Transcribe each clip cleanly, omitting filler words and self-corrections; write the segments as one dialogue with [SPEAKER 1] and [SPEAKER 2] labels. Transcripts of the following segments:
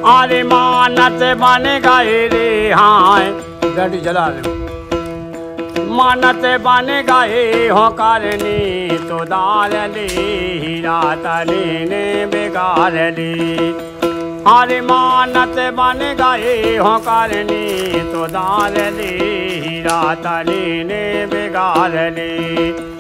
[SPEAKER 1] अरे मानत बन गए रे हाय गड्डी जला लो मानत बन गए हो करनी तो दाल ली हीरा तली ने बिगाड़ ली अरे मानत बन गए हो करनी तो दाल ली हीरा तली ने बिगाड़ ली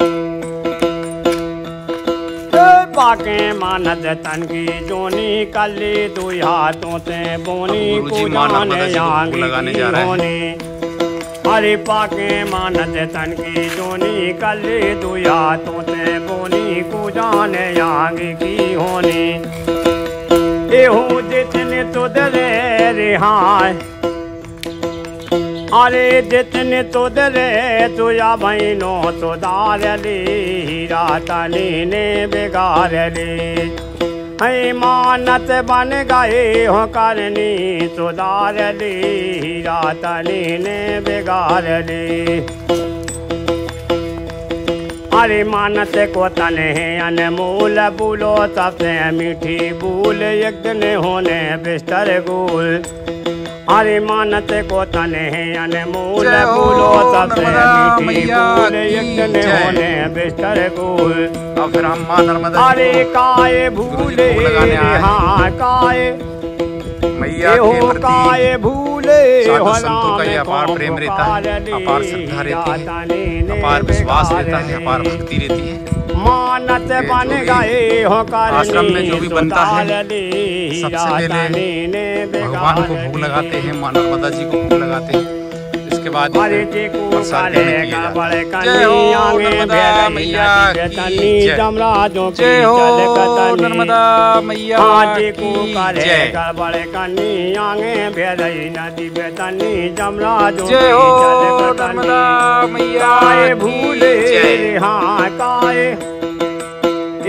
[SPEAKER 1] पाके मानत तन की जोनी कली दो हाथों से बोनी को जाने आगे होनी अरे पाके मानत तन की जोनी कली दो हाथों से बोनी को जाने आगे की होनी एहू जितने तो दरे रिहाय अरे जितने तो दरे तुया बहनों तो दाल ली हीरा तली ने बिगाड़ ली मानत बन गए हो करनी तो दाल ली हीरा तली ने बिगाड़ ली अरे मानत को तने अनमोल बोलो सबसे मीठी बोल एक दिन होने बिस्तर गोल अरे मानत को तने अनमोल बोलो सबसे मीठी बोल एक दिन होने बिस्तर गोल
[SPEAKER 2] फिर हम मां नर्मदा
[SPEAKER 1] अरे काय भूले हाँ काय
[SPEAKER 2] मैया के प्रति
[SPEAKER 1] भूले
[SPEAKER 2] साधु संतों का ये अपार प्रेम रहता है, अपार श्रद्धा रहती है, अपार विश्वास रहता है, अपार भक्ति रहती है।
[SPEAKER 1] मानत बन गए हो
[SPEAKER 2] आश्रम में जो भी बनता है सबसे पहले भगवान को भोग लगाते हैं, मां नर्मदा जी को भोग लगाते हैं, इसके बाद प्रसाद ग्रहण किया जाता है। जय हो नर्मदा मैया की जय, जय हो नर्मदा मैया की जय, जय हो नर्मदा मैया
[SPEAKER 1] भूले
[SPEAKER 2] जय।
[SPEAKER 1] हाँ काय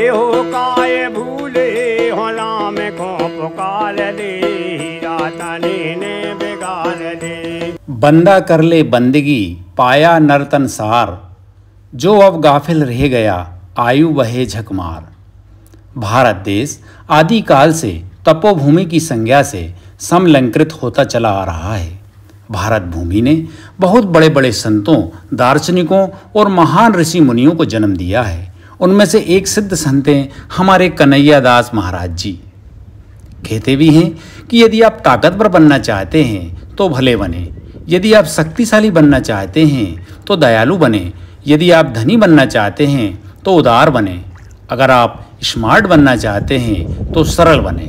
[SPEAKER 1] हो काय भूले होला में को पुकार ले हीरा तली ने बिगाड़ ले
[SPEAKER 3] बंदा कर ले बंदगी पाया नर्तन सार जो अब गाफिल रह गया आयु बहे झकमार। भारत देश आदिकाल से तपोभूमि की संज्ञा से समलंकृत होता चला आ रहा है। भारत भूमि ने बहुत बड़े बड़े संतों, दार्शनिकों और महान ऋषि मुनियों को जन्म दिया है। उनमें से एक सिद्ध संत हैं हमारे कन्हैया दास महाराज जी। कहते भी हैं कि यदि आप ताकतवर बनना चाहते हैं तो भले बने, यदि आप शक्तिशाली बनना चाहते हैं तो दयालु बने, यदि आप धनी बनना चाहते हैं तो उदार बने, अगर आप स्मार्ट बनना चाहते हैं तो सरल बने,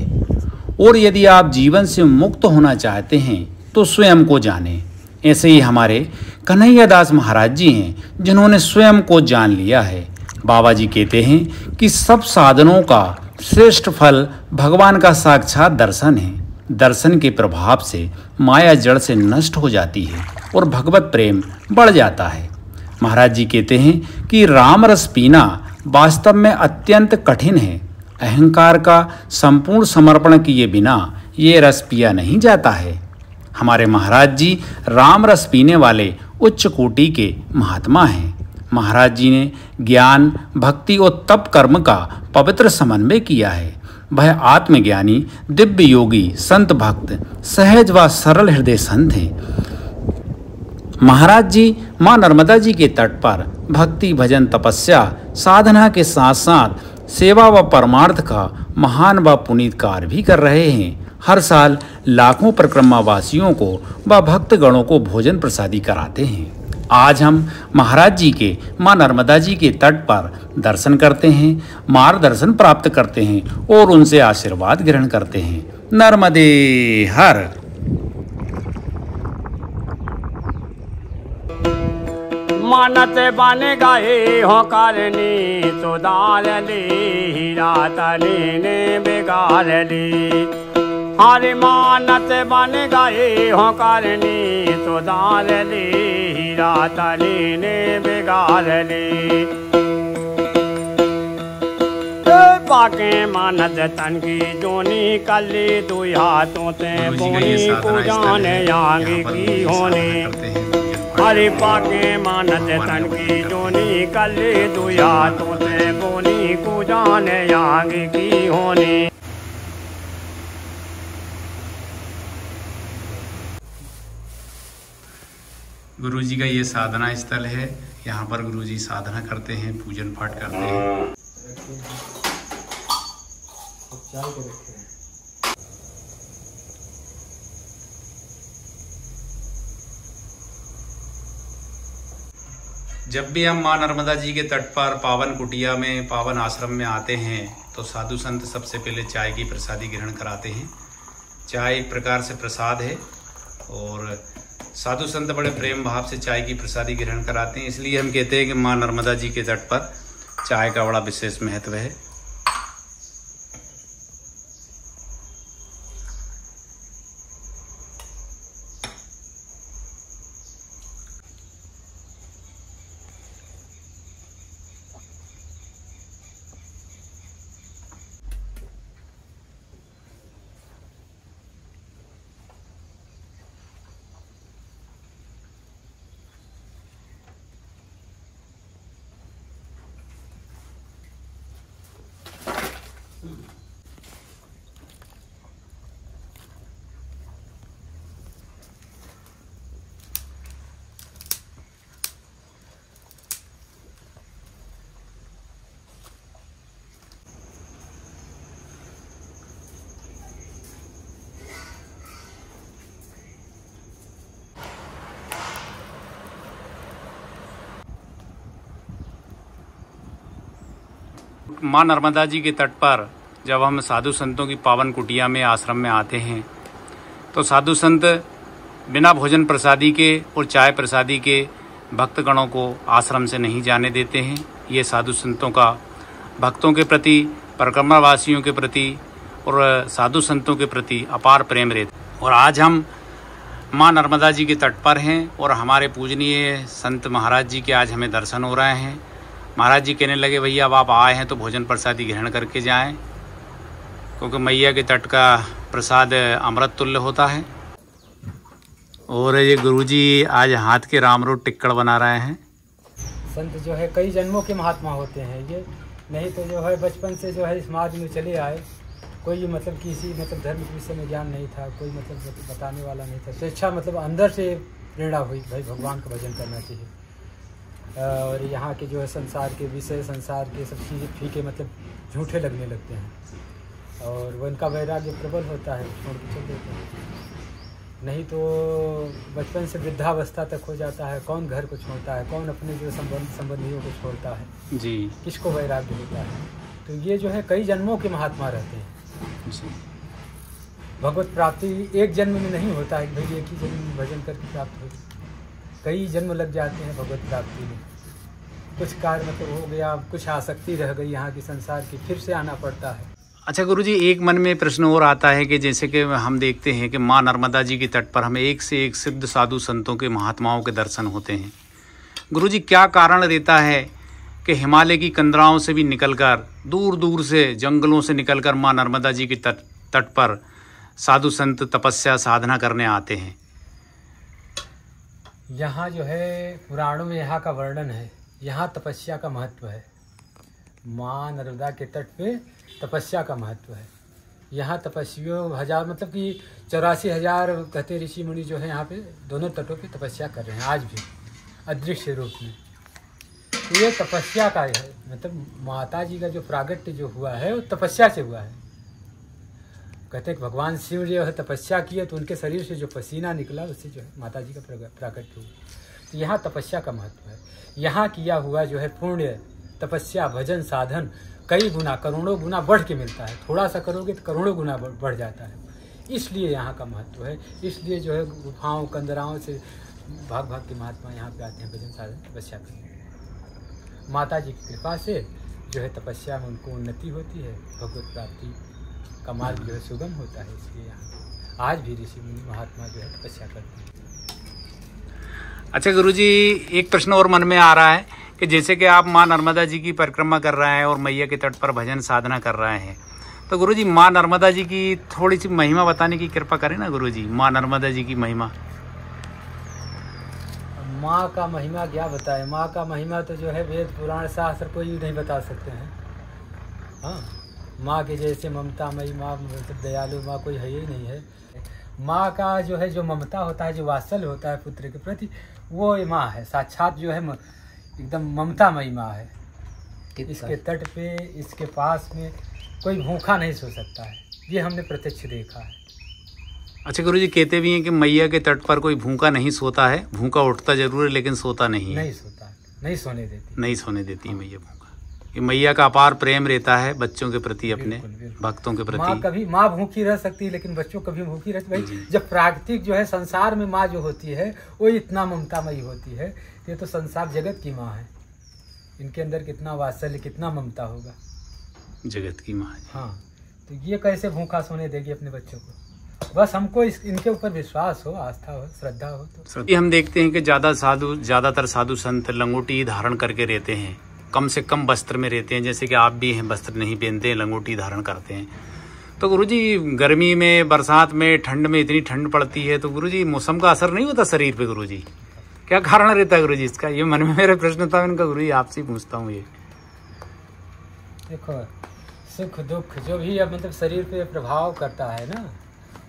[SPEAKER 3] और यदि आप जीवन से मुक्त होना चाहते हैं तो स्वयं को जानें। ऐसे ही हमारे कन्हैया दास महाराज जी हैं जिन्होंने स्वयं को जान लिया है। बाबा जी कहते हैं कि सब साधनों का श्रेष्ठ फल भगवान का साक्षात दर्शन है। दर्शन के प्रभाव से माया जड़ से नष्ट हो जाती है और भगवत प्रेम बढ़ जाता है। महाराज जी कहते हैं कि राम रस पीना वास्तव में अत्यंत कठिन है। अहंकार का संपूर्ण समर्पण किए बिना ये रस पिया नहीं जाता है। हमारे महाराज जी राम रस पीने वाले उच्च कोटि के महात्मा हैं। महाराज जी ने ज्ञान, भक्ति और तप कर्म का पवित्र समन्वय किया है। वह आत्मज्ञानी, दिव्य योगी, संत भक्त, सहज व सरल हृदय संत हैं। महाराज जी मां नर्मदा जी के तट पर भक्ति, भजन, तपस्या, साधना के साथ साथ सेवा व परमार्थ का महान व पुनीत कार्य भी कर रहे हैं। हर साल लाखों परिक्रमावासियों को व भक्तगणों को भोजन प्रसादी कराते हैं। आज हम महाराज जी के मां नर्मदा जी के तट पर दर्शन करते हैं, मार्गदर्शन प्राप्त करते हैं और उनसे आशीर्वाद ग्रहण करते हैं। नर्मदे हर।
[SPEAKER 1] मानत बन गए हो करनी तो दाल ली हीरा तली ने बिगाड़ ली। अरे मानत बन गए हो करनी तो दाल ली हीरा तली ने बिगाड़ ली। पाके मानत तन की जोनी कली दो हाथों से बोनी को जाने आगे की होने। हरे पाके मानत तन की जोनी कली दो हाथों से बोनी को जाने आगे की होने।
[SPEAKER 2] गुरुजी का ये साधना स्थल है। यहाँ पर गुरुजी साधना करते हैं, पूजन पाठ करते हैं। जब भी हम माँ नर्मदा जी के तट पर पावन कुटिया में, पावन आश्रम में आते हैं तो साधु संत सबसे पहले चाय की प्रसादी ग्रहण कराते हैं। चाय एक प्रकार से प्रसाद है और साधु संत बड़े प्रेम भाव से चाय की प्रसादी ग्रहण कराते हैं। इसलिए हम कहते हैं कि माँ नर्मदा जी के तट पर चाय का बड़ा विशेष महत्व है। माँ नर्मदा जी के तट पर जब हम साधु संतों की पावन कुटिया में, आश्रम में आते हैं तो साधु संत बिना भोजन प्रसादी के और चाय प्रसादी के भक्तगणों को आश्रम से नहीं जाने देते हैं। ये साधु संतों का भक्तों के प्रति, परिक्रमावासियों के प्रति और साधु संतों के प्रति अपार प्रेम रहता। और आज हम माँ नर्मदा जी के तट पर हैं और हमारे पूजनीय संत महाराज जी के आज हमें दर्शन हो रहे हैं। महाराज जी कहने लगे, भैया अब आप आए हैं तो भोजन प्रसादी ग्रहण करके जाएं, क्योंकि मैया के तट का प्रसाद अमृत तुल्य होता है। और ये गुरुजी आज हाथ के रामरूट टिक्कड़ बना रहे हैं।
[SPEAKER 4] संत जो है कई जन्मों के महात्मा होते हैं ये, नहीं तो जो है बचपन से जो है समाज में चले आए, कोई मतलब किसी मतलब धर्म के विषय में ज्ञान नहीं था, कोई मतलब बताने वाला नहीं था। स्वेच्छा मतलब अंदर से प्रेरणा हुई, भाई भगवान का भजन करना चाहिए। और यहाँ के जो है संसार के विषय, संसार के सब चीज़ें फीके मतलब झूठे लगने लगते हैं और वो उनका वैराग्य प्रबल होता है, छोड़ के चल देते हैं। नहीं तो बचपन से वृद्धावस्था तक हो जाता है, कौन घर को छोड़ता है, कौन अपने जो संबंधियों को छोड़ता है
[SPEAKER 2] जी,
[SPEAKER 4] किसको वैराग्य होता है। तो ये जो है कई जन्मों के महात्मा रहते हैं
[SPEAKER 2] जी।
[SPEAKER 4] भगवत प्राप्ति एक जन्म में नहीं होता है, भाई एक ही जन्म में भजन करके प्राप्त हो, कई जन्म लग जाते हैं भगवत प्राप्ति में। कुछ कार्य मतलब हो गया, कुछ आसक्ति रह गई यहाँ की संसार की, फिर से आना पड़ता है।
[SPEAKER 2] अच्छा गुरुजी, एक मन में प्रश्न और आता है कि जैसे कि हम देखते हैं कि माँ नर्मदा जी के तट पर हमें एक से एक सिद्ध साधु संतों के, महात्माओं के दर्शन होते हैं। गुरुजी, क्या कारण रहता है कि हिमालय की कंदराओं से भी निकलकर, दूर दूर से, जंगलों से निकलकर माँ नर्मदा जी के तट पर साधु संत तपस्या साधना करने आते हैं?
[SPEAKER 4] यहाँ जो है पुराणों में यहाँ का वर्णन है, यहाँ तपस्या का महत्व है। माँ नर्मदा के तट पे तपस्या का महत्व है। यहाँ तपस्वियों हजार मतलब कि 84,000 कहते ऋषि मुनि जो है यहाँ पे दोनों तटों पे तपस्या कर रहे हैं आज भी अदृश्य रूप में। तो ये तपस्या का है, मतलब माता जी का जो प्रागट्य जो हुआ है वो तपस्या से हुआ है। कहते हैं कि भगवान शिव जो है तपस्या किए तो उनके शरीर से जो पसीना निकला उससे जो है माता जी का प्रागट्य हुआ। तो यहाँ तपस्या का महत्व है। यहाँ किया हुआ जो है पुण्य, तपस्या, भजन, साधन कई गुना, करोड़ों गुना बढ़ के मिलता है। थोड़ा सा करोगे तो करोड़ों गुना बढ़ जाता है। इसलिए यहाँ का महत्व है। इसलिए जो है गुफाओं, कंदराओं से भाग भाग के महात्मा यहाँ पे आते हैं भजन, साधन, तपस्या करने। माता जी की कृपा से जो है तपस्या में उनको उन्नति होती है, भगवत प्राप्ति का मार्ग जो है सुगम होता है। इसलिए यहाँ आज भी ऋषि मुनि महात्मा जो है तपस्या करते हैं।
[SPEAKER 2] अच्छा गुरुजी, एक प्रश्न और मन में आ रहा है कि जैसे कि आप माँ नर्मदा जी की परिक्रमा कर रहे हैं और मैया के तट पर भजन साधना कर रहे हैं, तो गुरुजी माँ नर्मदा जी की थोड़ी सी महिमा बताने की कृपा करें ना गुरुजी। माँ नर्मदा जी की महिमा।
[SPEAKER 4] माँ का महिमा क्या बताए? माँ का महिमा तो जो है वेद पुराण शास्त्र कोई नहीं बता सकते हैं। हाँ, माँ के जैसे ममतामयी माँ, मतलब दयालु माँ कोई है ही नहीं है। माँ का जो है जो ममता होता है, जो वात्सल्य होता है पुत्र के प्रति, वो माँ है साक्षात, जो है एकदम ममतामयी माँ है। इसके तट पे, इसके पास में कोई भूखा नहीं सो सकता है, ये हमने प्रत्यक्ष देखा है।
[SPEAKER 3] अच्छा गुरुजी, कहते भी हैं कि मैया के तट पर कोई भूखा नहीं सोता है, भूखा उठता जरूर है लेकिन सोता नहीं है।
[SPEAKER 4] नहीं सोता, नहीं सोने देती,
[SPEAKER 3] नहीं सोने देती है मैया भूखा। ये मैया का अपार प्रेम रहता है बच्चों के प्रति, अपने भक्तों के प्रति।
[SPEAKER 4] माँ कभी, माँ भूखी रह सकती है लेकिन बच्चों कभी भूखी रहती भाई। जब प्राकृतिक जो है संसार में माँ जो होती है वो इतना ममतामयी होती है, ये तो संसार जगत की माँ है, इनके अंदर कितना वात्सल्य, कितना ममता होगा,
[SPEAKER 3] जगत की माँ।
[SPEAKER 4] हाँ, तो ये कैसे भूखा सोने देगी अपने बच्चों को? बस हमको इनके ऊपर विश्वास हो, आस्था हो, श्रद्धा हो तो।
[SPEAKER 3] हम देखते हैं कि ज्यादातर साधु संत लंगोटी धारण करके रहते हैं, कम से कम वस्त्र में रहते हैं, जैसे कि आप भी हैं, वस्त्र नहीं पहनते हैं, लंगोटी धारण करते हैं। तो गुरुजी गर्मी में, बरसात में, ठंड में इतनी ठंड पड़ती है, तो गुरुजी मौसम का असर नहीं होता शरीर पे? गुरुजी क्या कारण रहता है गुरुजी इसका? ये मन में मेरा प्रश्न था, इनका गुरुजी आपसे पूछता हूँ। ये
[SPEAKER 4] देखो, सुख दुख जो भी अब मतलब शरीर पे प्रभाव करता है ना,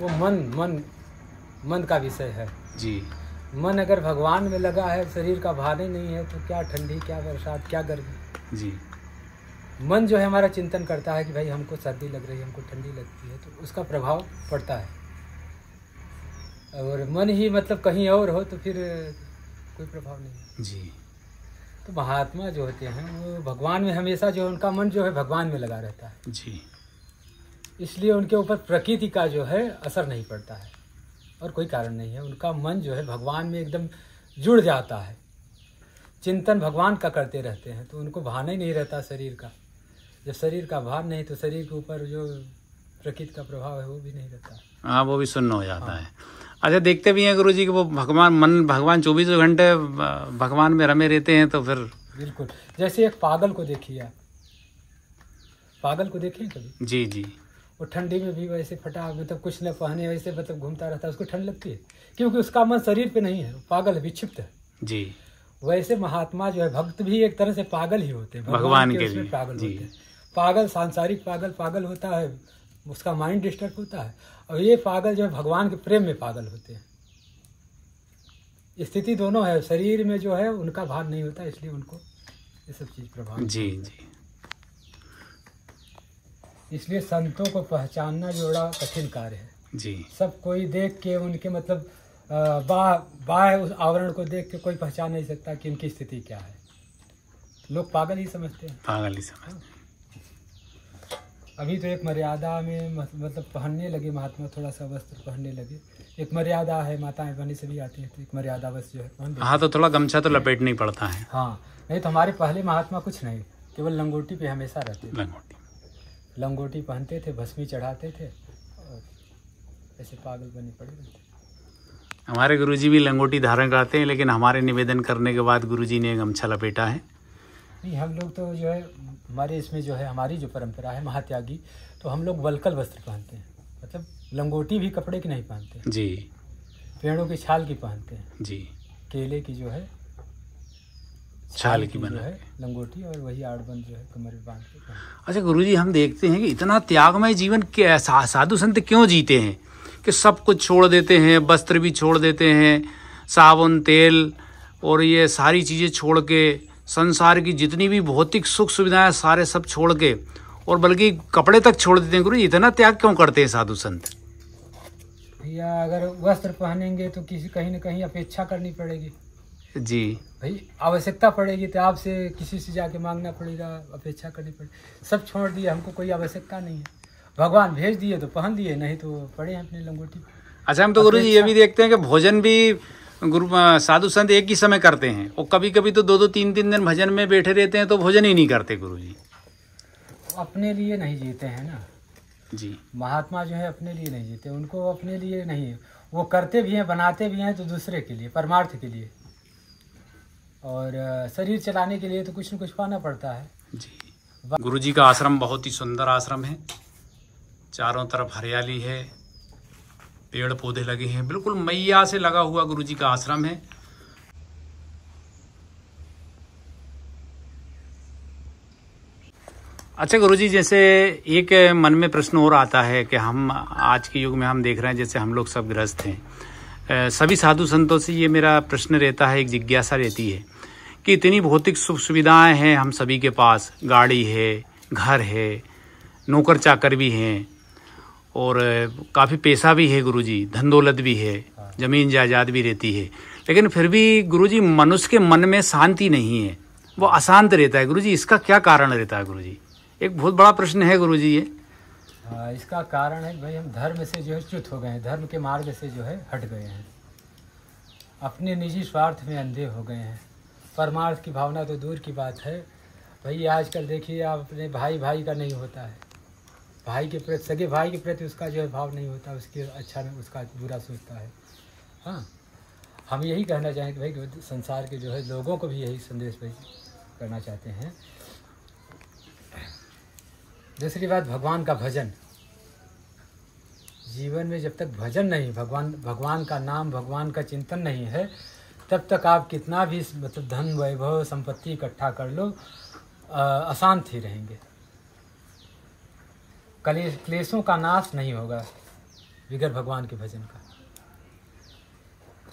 [SPEAKER 4] वो मन का विषय है
[SPEAKER 3] जी।
[SPEAKER 4] मन अगर भगवान में लगा है, शरीर का भार ही नहीं है, तो क्या ठंडी, क्या बरसात, क्या गर्मी
[SPEAKER 3] जी।
[SPEAKER 4] मन जो है हमारा चिंतन करता है कि भाई हमको सर्दी लग रही है, हमको ठंडी लगती है, तो उसका प्रभाव पड़ता है। और मन ही मतलब कहीं और हो तो फिर कोई प्रभाव नहीं
[SPEAKER 3] जी।
[SPEAKER 4] तो महात्मा जो होते हैं वो भगवान में हमेशा जो उनका मन जो है भगवान में लगा रहता है
[SPEAKER 3] जी,
[SPEAKER 4] इसलिए उनके ऊपर प्रकृति का जो है असर नहीं पड़ता है और कोई कारण नहीं है। उनका मन जो है भगवान में एकदम जुड़ जाता है, चिंतन भगवान का करते रहते हैं, तो उनको भान ही नहीं रहता शरीर का। जब शरीर का भार नहीं तो शरीर के ऊपर जो प्रकृति का प्रभाव है वो भी नहीं रहता।
[SPEAKER 3] हाँ, वो भी शून्य हो जाता है। अच्छा, देखते भी हैं गुरुजी कि वो भगवान 24 घंटे भगवान में रमे रहते हैं, तो फिर
[SPEAKER 4] बिल्कुल। जैसे एक पागल को देखिए आप, पागल को देखें कभी?
[SPEAKER 3] जी जी।
[SPEAKER 4] वो ठंडी में भी वैसे फटा मतलब कुछ न पहने वैसे मतलब घूमता रहता है, उसको ठंड लगती है क्योंकि उसका मन शरीर पे नहीं है, पागल है, विक्षिप्त है
[SPEAKER 3] जी।
[SPEAKER 4] वैसे महात्मा जो है भक्त भी एक तरह से पागल ही होते हैं,
[SPEAKER 3] भगवान के
[SPEAKER 4] उसमें
[SPEAKER 3] लिए
[SPEAKER 4] पागल
[SPEAKER 3] जी।
[SPEAKER 4] होते हैं। पागल सांसारिक पागल होता है, उसका माइंड डिस्टर्ब होता है, और ये पागल जो है भगवान के प्रेम में पागल होते हैं। स्थिति दोनों है, शरीर में जो है उनका भार नहीं होता, इसलिए उनको ये सब चीज प्रभाव
[SPEAKER 3] जी जी।
[SPEAKER 4] इसलिए संतों को पहचानना जो बड़ा कठिन कार्य है
[SPEAKER 3] जी।
[SPEAKER 4] सब कोई देख के उनके मतलब बाह्य उस आवरण को देख के कोई पहचान नहीं सकता कि इनकी स्थिति क्या है। लोग पागल ही समझते हैं,
[SPEAKER 3] पागल ही समझते हैं।
[SPEAKER 4] अभी तो एक मर्यादा में मतलब पहनने लगे महात्मा, थोड़ा सा वस्त्र पहनने लगे, एक मर्यादा है, माताएं बहनें सभी आती हैं तो एक मर्यादा वस्त्र जो है पहन।
[SPEAKER 3] हाँ, तो थोड़ा गमछा तो लपेट नहीं पड़ता है।
[SPEAKER 4] हाँ, नहीं तो हमारे पहले महात्मा कुछ नहीं, केवल लंगोटी पे हमेशा रहते थे, लंगोटी पहनते थे, भस्मी चढ़ाते थे और ऐसे पागल बने पड़े रहते।
[SPEAKER 3] हमारे गुरुजी भी लंगोटी धारण करते हैं, लेकिन हमारे निवेदन करने के बाद गुरुजी ने गमछा लपेटा है।
[SPEAKER 4] नहीं, हम लोग तो जो है हमारे इसमें जो है हमारी जो परंपरा है महात्यागी, तो हम लोग वल्कल वस्त्र पहनते हैं, मतलब लंगोटी भी कपड़े की नहीं पहनते
[SPEAKER 3] जी,
[SPEAKER 4] पेड़ों की छाल की पहनते हैं
[SPEAKER 3] जी,
[SPEAKER 4] केले की जो है
[SPEAKER 3] छाल की बना
[SPEAKER 4] है लंगोटी, और वही आड़बंद जो है कमर में बांध के।
[SPEAKER 3] अच्छा गुरुजी, हम देखते हैं कि इतना त्यागमय जीवन क्या साधु संत क्यों जीते हैं कि सब कुछ छोड़ देते हैं, वस्त्र भी छोड़ देते हैं, साबुन तेल और ये सारी चीज़ें छोड़ के, संसार की जितनी भी भौतिक सुख सुविधाएं सारे सब छोड़ के, और बल्कि कपड़े तक छोड़ देते हैं। गुरु, इतना त्याग क्यों करते हैं साधु संत?
[SPEAKER 4] भैया अगर वस्त्र पहनेंगे तो कहीं ना कहीं अपेक्षा करनी पड़ेगी
[SPEAKER 3] जी
[SPEAKER 4] भाई, आवश्यकता पड़ेगी तो आपसे किसी से जाके मांगना पड़ेगा, अपेक्षा करनी पड़ेगी। सब छोड़ दिए, हमको कोई आवश्यकता नहीं है, भगवान भेज दिए तो पहन दिए, नहीं तो पड़े हैं अपनी लंगोटी।
[SPEAKER 3] अच्छा, हम तो गुरु जी ये भी देखते हैं कि भोजन भी गुरु साधु संत एक ही समय करते हैं, और कभी कभी तो 2-2 3-3 दिन भजन में बैठे रहते हैं, तो भोजन ही नहीं करते गुरु जी।
[SPEAKER 4] अपने लिए नहीं जीते हैं ना
[SPEAKER 3] जी,
[SPEAKER 4] महात्मा जो है अपने लिए नहीं जीते, उनको अपने लिए नहीं, वो करते भी हैं, बनाते भी हैं तो दूसरे के लिए, परमार्थ के लिए, और शरीर चलाने के लिए तो कुछ न कुछ पाना पड़ता है
[SPEAKER 3] जी। गुरु जी का आश्रम बहुत ही सुंदर आश्रम है, चारों तरफ हरियाली है, पेड़ पौधे लगे हैं, बिल्कुल मैया से लगा हुआ गुरु जी का आश्रम है।
[SPEAKER 2] अच्छा गुरुजी, जैसे एक मन में प्रश्न और आता है कि हम आज के युग में हम देख रहे हैं, जैसे हम लोग सब गृहस्थ हैं, सभी साधु संतों से ये मेरा प्रश्न रहता है, एक जिज्ञासा रहती है कि इतनी भौतिक सुख सुविधाएं हैं हम सभी के पास, गाड़ी है, घर है, नौकर चाकर भी हैं और काफ़ी पैसा भी है गुरुजी, धन दौलत भी है, ज़मीन जायदाद भी रहती है, लेकिन फिर भी गुरुजी मनुष्य के मन में शांति नहीं है, वो अशांत रहता है। गुरुजी इसका क्या कारण रहता है? गुरुजी एक बहुत बड़ा प्रश्न है गुरुजी ये।
[SPEAKER 4] इसका कारण है भाई, हम धर्म से जो है च्युत हो गए हैं, धर्म के मार्ग से जो है हट गए हैं, अपने निजी स्वार्थ में अंधे हो गए हैं। परमार्थ की भावना तो दूर की बात है भाई। आजकल देखिए आप, अपने भाई भाई का नहीं होता है, भाई के प्रति, सगे भाई के प्रति उसका जो है भाव नहीं होता, उसके अच्छा में उसका बुरा सोचता है। हाँ, हम यही कहना चाहेंगे भाई, संसार के जो है लोगों को भी यही संदेश भाई करना चाहते हैं। दूसरी बात, भगवान का भजन। जीवन में जब तक भजन नहीं, भगवान का नाम, भगवान का चिंतन नहीं है, तब तक आप कितना भी मतलब धन वैभव संपत्ति इकट्ठा कर लो, अशांत ही रहेंगे। क्लेशों का नाश नहीं होगा बगैर भगवान के भजन का।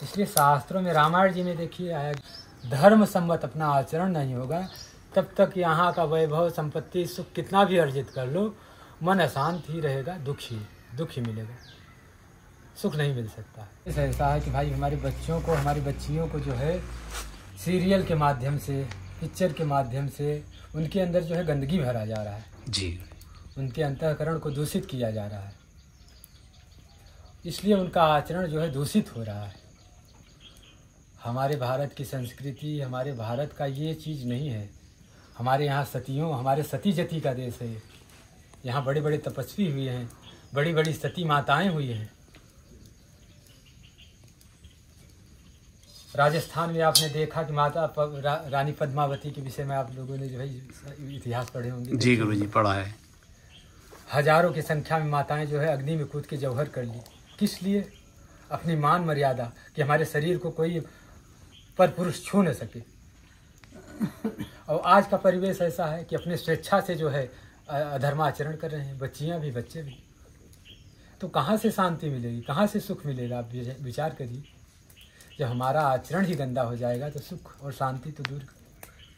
[SPEAKER 4] इसलिए शास्त्रों में, रामायण जी में देखिए आया, धर्म सम्मत अपना आचरण नहीं होगा तब तक यहाँ का वैभव संपत्ति सुख कितना भी अर्जित कर लो, मन अशांत ही रहेगा, दुख ही मिलेगा, सुख नहीं मिल सकता। ऐसा है कि भाई हमारे बच्चों को, हमारी बच्चियों को जो है सीरियल के माध्यम से, पिक्चर के माध्यम से उनके अंदर जो है गंदगी भरा जा रहा है
[SPEAKER 2] जी,
[SPEAKER 4] उनके अंतःकरण को दूषित किया जा रहा है, इसलिए उनका आचरण जो है दूषित हो रहा है। हमारे भारत की संस्कृति, हमारे भारत का ये चीज़ नहीं है। हमारे यहाँ सतियों, हमारे सती जती का देश है। यहाँ बड़े बड़े तपस्वी हुए हैं, बड़ी बड़ी सती माताएं हुई हैं। राजस्थान में आपने देखा कि माता रानी पद्मावती के विषय में आप लोगों ने जो है इतिहास पढ़े होंगे।
[SPEAKER 2] जी गुरुजी, पढ़ा है।
[SPEAKER 4] हजारों की संख्या में माताएं जो है अग्नि में कूद के जौहर कर ली। किस लिए? अपनी मान मर्यादा, कि हमारे शरीर को कोई पर पुरुष छू न सके। और आज का परिवेश ऐसा है कि अपने स्वेच्छा से जो है अधर्माचरण कर रहे हैं, बच्चियां भी बच्चे भी। तो कहाँ से शांति मिलेगी, कहाँ से सुख मिलेगा? आप विचार करिए। जब हमारा आचरण ही गंदा हो जाएगा तो सुख और शांति तो दूर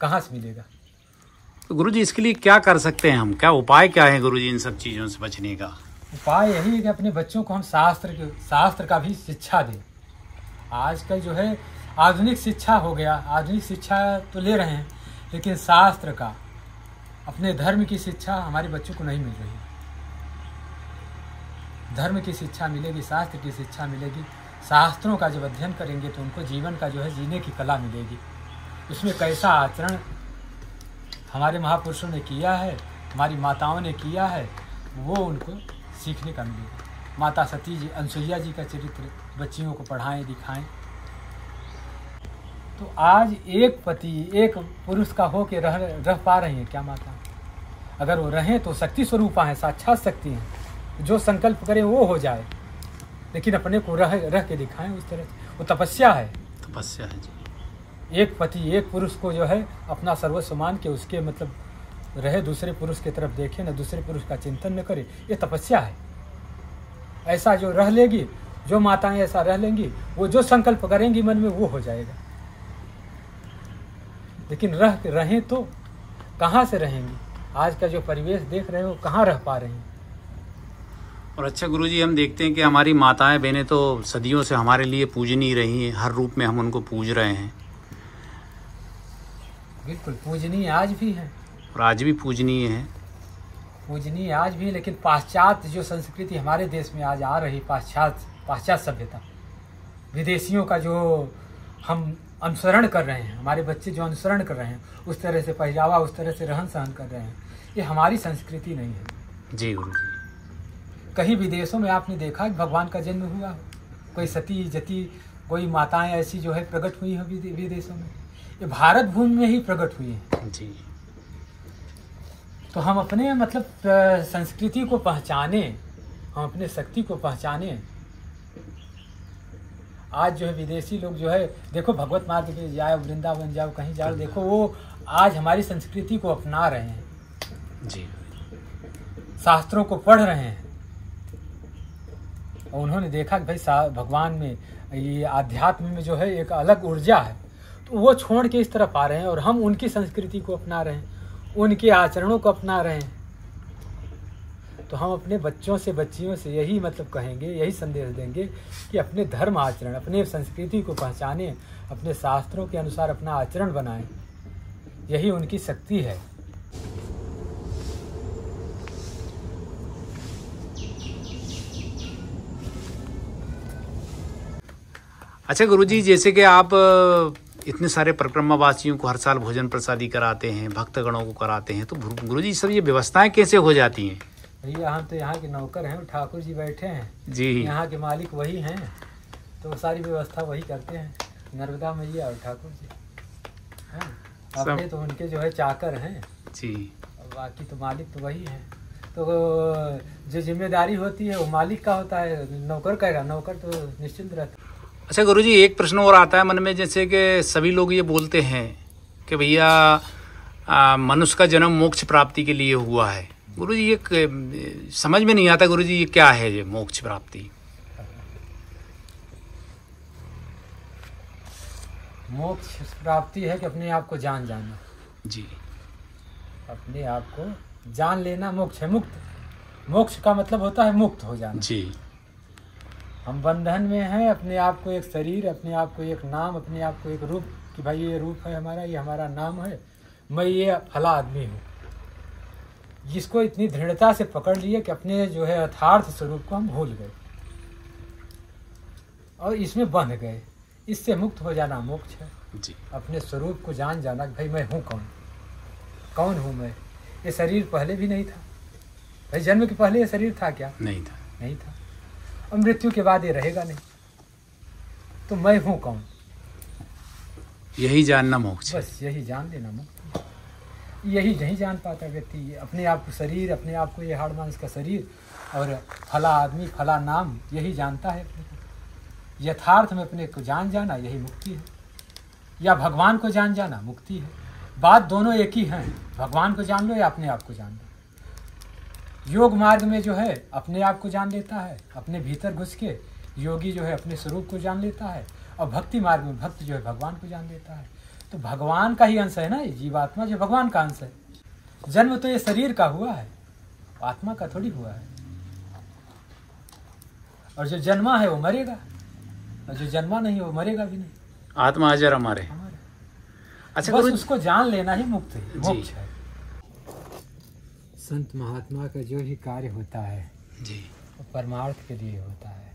[SPEAKER 4] कहाँ से मिलेगा?
[SPEAKER 2] तो गुरुजी इसके लिए क्या कर सकते हैं हम? क्या उपाय क्या है गुरुजी इन सब चीज़ों से बचने का?
[SPEAKER 4] उपाय यही है कि अपने बच्चों को हम शास्त्र का भी शिक्षा दें। आजकल जो है आधुनिक शिक्षा हो गया, आधुनिक शिक्षा तो ले रहे हैं, लेकिन शास्त्र का, अपने धर्म की शिक्षा हमारे बच्चों को नहीं मिल रही। धर्म की शिक्षा मिलेगी, शास्त्र की शिक्षा मिलेगी। शास्त्रों का जब अध्ययन करेंगे तो उनको जीवन का जो है जीने की कला मिलेगी। उसमें कैसा आचरण हमारे महापुरुषों ने किया है, हमारी माताओं ने किया है, वो उनको सीखने का मिलेगा। माता सती जी, अनसुईया जी का चरित्र बच्चियों को पढ़ाएं, दिखाएं। तो आज एक पति, एक पुरुष का हो के रह पा रही हैं क्या माता? अगर वो रहें तो शक्ति स्वरूपा हैं, साक्षात शक्ति हैं। जो संकल्प करें वो हो जाए, लेकिन अपने को रह के दिखाएं उस तरह से। वो तपस्या है,
[SPEAKER 2] तपस्या है जी।
[SPEAKER 4] एक पति, एक पुरुष को जो है अपना सर्वस्व मान के उसके मतलब रहे, दूसरे पुरुष की तरफ देखे न, दूसरे पुरुष का चिंतन न करे, ये तपस्या है। ऐसा जो रह लेगी, जो माताएं ऐसा रह लेंगी, वो जो संकल्प करेंगी मन में वो हो जाएगा। लेकिन रहें तो कहाँ से रहेंगी? आज का जो परिवेश देख रहे हो, कहाँ रह पा रहे हैं?
[SPEAKER 2] और अच्छा गुरुजी, हम देखते हैं कि हमारी माताएं बहनें तो सदियों से हमारे लिए पूजनीय रही हैं, हर रूप में हम उनको पूज रहे हैं।
[SPEAKER 4] बिल्कुल पूजनीय आज भी है,
[SPEAKER 2] और आज भी पूजनीय है,
[SPEAKER 4] पूजनीय आज भी। लेकिन पाश्चात्य जो संस्कृति हमारे देश में आज आ रही, पाश्चात्य सभ्यता, विदेशियों का जो हम अनुसरण कर रहे हैं, हमारे बच्चे जो अनुसरण कर रहे हैं, उस तरह से पहनावा, उस तरह से रहन सहन कर रहे हैं, ये हमारी संस्कृति नहीं है।
[SPEAKER 2] जी गुरुजी।
[SPEAKER 4] कहीं विदेशों में आपने देखा कि भगवान का जन्म हुआ, कोई सती जती, कोई माताएं ऐसी जो है प्रकट हुई हो विदेशों में? ये भारत भूमि में ही प्रकट हुई है
[SPEAKER 2] जी।
[SPEAKER 4] तो हम अपने मतलब संस्कृति को पहचाने, हम अपने शक्ति को पहचाने। आज जो है विदेशी लोग जो है, देखो भगवत मार्ग पे जाओ, वृंदावन जाओ, कहीं जाओ, देखो वो आज हमारी संस्कृति को अपना रहे हैं।
[SPEAKER 3] जी।
[SPEAKER 4] शास्त्रों को पढ़ रहे हैं और उन्होंने देखा कि भाई भगवान में, ये आध्यात्म में जो है एक अलग ऊर्जा है, तो वो छोड़ के इस तरफ आ रहे हैं और हम उनकी संस्कृति को अपना रहे हैं, उनके आचरणों को अपना रहे हैं। तो हम अपने बच्चों से, बच्चियों से यही मतलब कहेंगे, यही संदेश देंगे कि अपने धर्म आचरण, अपने संस्कृति को पहचानें, अपने शास्त्रों के अनुसार अपना आचरण बनाएं। यही उनकी शक्ति है।
[SPEAKER 3] अच्छा गुरुजी, जैसे कि आप इतने सारे परिक्रमावासियों को हर साल भोजन प्रसादी कराते हैं, भक्तगणों को कराते हैं, तो गुरुजी सब ये व्यवस्थाएं कैसे हो जाती हैं?
[SPEAKER 4] भैया हम तो यहाँ के नौकर हैं, ठाकुर जी बैठे हैं
[SPEAKER 3] जी,
[SPEAKER 4] यहाँ के मालिक वही हैं, तो सारी व्यवस्था वही करते हैं, नर्मदा मैया और ठाकुर जी हैं। अपने तो उनके जो है चाकर हैं
[SPEAKER 3] जी,
[SPEAKER 4] और बाकी तो मालिक तो वही हैं। तो जो जिम्मेदारी होती है वो मालिक का होता है, नौकर कहेगा, नौकर तो निश्चिंत रहता है।
[SPEAKER 3] अच्छा गुरुजी, एक प्रश्न और आता है मन में, जैसे कि सभी लोग ये बोलते हैं कि भैया मनुष्य का जन्म मोक्ष प्राप्ति के लिए हुआ है। गुरुजी ये समझ में नहीं आता, गुरुजी ये क्या है ये मोक्ष प्राप्ति?
[SPEAKER 4] मोक्ष प्राप्ति है कि अपने आप को जान जाना।
[SPEAKER 3] जी,
[SPEAKER 4] अपने आप को जान लेना मोक्ष है। मुक्त, मोक्ष का मतलब होता है मुक्त हो जाना।
[SPEAKER 3] जी,
[SPEAKER 4] हम बंधन में हैं, अपने आप को एक शरीर, अपने आप को एक नाम, अपने आप को एक रूप, कि भाई ये रूप है हमारा, ये हमारा नाम है, मैं ये फला आदमी हूँ, जिसको इतनी दृढ़ता से पकड़ लिए कि अपने जो है यथार्थ स्वरूप को हम भूल गए और इसमें बंध गए। इससे मुक्त हो जाना मोक्ष है।
[SPEAKER 3] जी,
[SPEAKER 4] अपने स्वरूप को जान जाना कि भाई मैं हूँ कौन, कौन हूँ मैं। ये शरीर पहले भी नहीं था भाई, जन्म के पहले ये शरीर था क्या?
[SPEAKER 3] नहीं था,
[SPEAKER 4] नहीं था। और मृत्यु के बाद ये रहेगा नहीं, तो मैं हूँ कौन,
[SPEAKER 3] यही जानना मोक्ष है।
[SPEAKER 4] बस यही जान लेना मुक्ति। यही नहीं जान पाता व्यक्ति अपने आप को, शरीर, अपने आप को, ये हाड़ मांस का शरीर और फला आदमी, फला नाम, यही जानता है अपने को। यथार्थ में अपने को जान जाना यही मुक्ति है, या भगवान को जान जाना मुक्ति है। बात दोनों एक ही हैं, भगवान को जान लो या अपने आप को जान लो। योग मार्ग में जो है अपने आप को जान लेता है, अपने भीतर घुस के योगी जो है अपने स्वरूप को जान लेता है, और भक्ति मार्ग में भक्त जो है भगवान को जान लेता है। तो भगवान का ही अंश है ना ये जीवात्मा, जो भगवान का अंश है। जन्म तो ये शरीर का हुआ है, आत्मा का थोड़ी हुआ है। और जो जन्मा है वो मरेगा, और जो जन्मा नहीं वो मरेगा भी नहीं।
[SPEAKER 3] आत्मा अजर हमारे। अच्छा,
[SPEAKER 4] बस उसको जान लेना ही मुक्त है, मोक्ष है। संत महात्मा का जो भी कार्य होता है
[SPEAKER 3] जी,
[SPEAKER 4] वो परमार्थ के लिए होता है।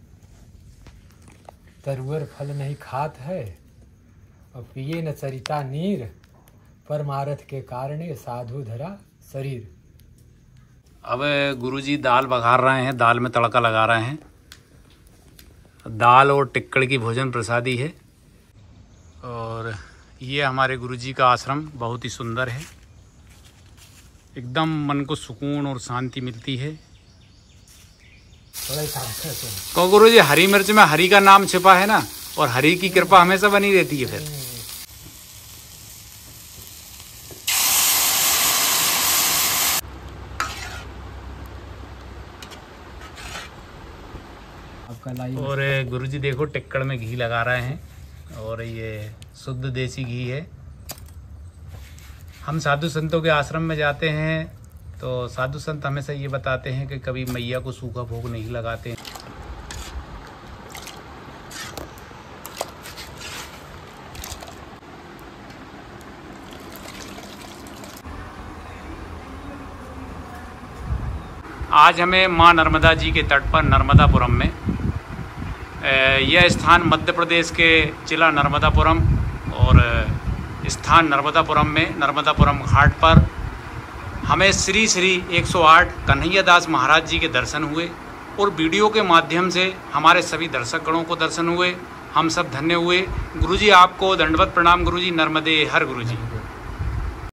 [SPEAKER 4] तरुअर फल नहीं खात है और पिए न चरिता नीर, परमार्थ के कारणे साधु धरा शरीर।
[SPEAKER 3] अब गुरुजी दाल बघार रहे हैं, दाल में तड़का लगा रहे हैं। दाल और टिक्कड़ की भोजन प्रसादी है। और ये हमारे गुरुजी का आश्रम बहुत ही सुंदर है, एकदम मन को सुकून और शांति मिलती है। तो गुरुजी हरी मिर्च में हरि का नाम छिपा है ना, और हरि की कृपा हमेशा बनी रहती है। फिर और गुरुजी देखो टिक्कड़ में घी लगा रहे हैं, और ये शुद्ध देसी घी है। हम साधु संतों के आश्रम में जाते हैं तो साधु संत हमेशा ये बताते हैं कि कभी मैया को सूखा भोग नहीं लगाते। आज हमें माँ नर्मदा जी के तट पर नर्मदापुरम में, यह स्थान मध्य प्रदेश के जिला नर्मदापुरम और स्थान नर्मदापुरम में, नर्मदापुरम घाट पर हमें श्री श्री 108 कन्हैया दास महाराज जी के दर्शन हुए, और वीडियो के माध्यम से हमारे सभी दर्शक गणों को दर्शन हुए। हम सब धन्य हुए। गुरुजी आपको दंडवत प्रणाम। गुरुजी नर्मदे हर गुरुजी।